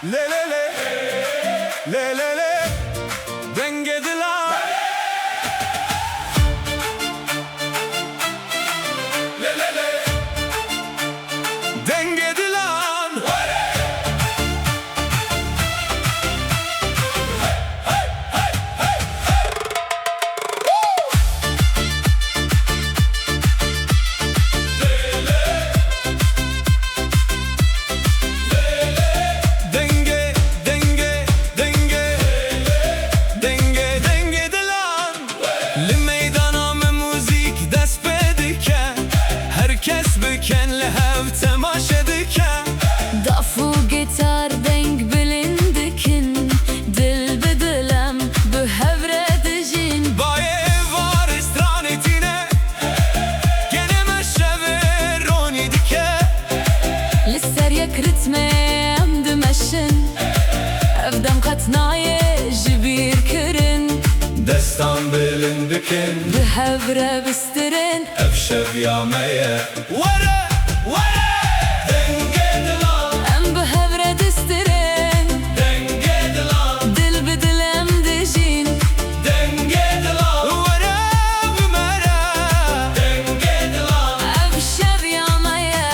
Le le le, le le le, denge dilan. Le le le, denge dilan. Denge, denge, denge, denge, denge dilan. Li meydana me müzik dest bediken, herkes büken li hev temaşe diken. Dafı gitar denk bilindikin, dil bedilem bu hevre dijin. Baye var istranetine, gene meşever oni dike. Lisser yek ritme em dimeşin, evdem katnaye jibir kirin. Destan bilindikin, Bu hevre bistirin, ev şevyameye. Vere, vere, denge dilan. em bu hevre distirin. Denge dilan, Dil bedilem dijin, denge dilan. Vere, vümere, denge dilan. ev şevyameye.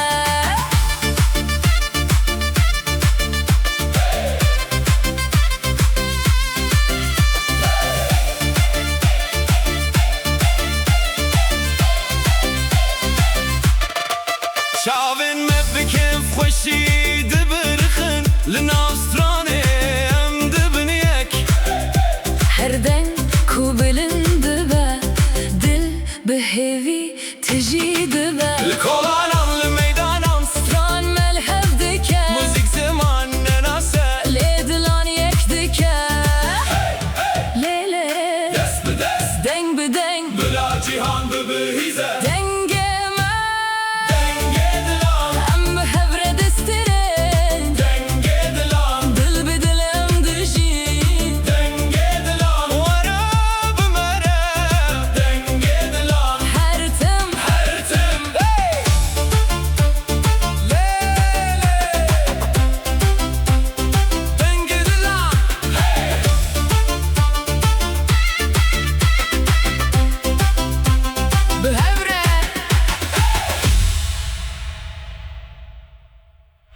Çavên me bikin xweşî dibirixin, li nav stranê em dibin yek. Her deng ku bilindi be, dil bi hevî tijî dibe. Li kolanan li meydanan, Stran melhev dike, müzik ziman nenase. lê dilan yek dike. Lê lê, Dest bi dest, deng bi deng, bila cîhan bibihîze. deng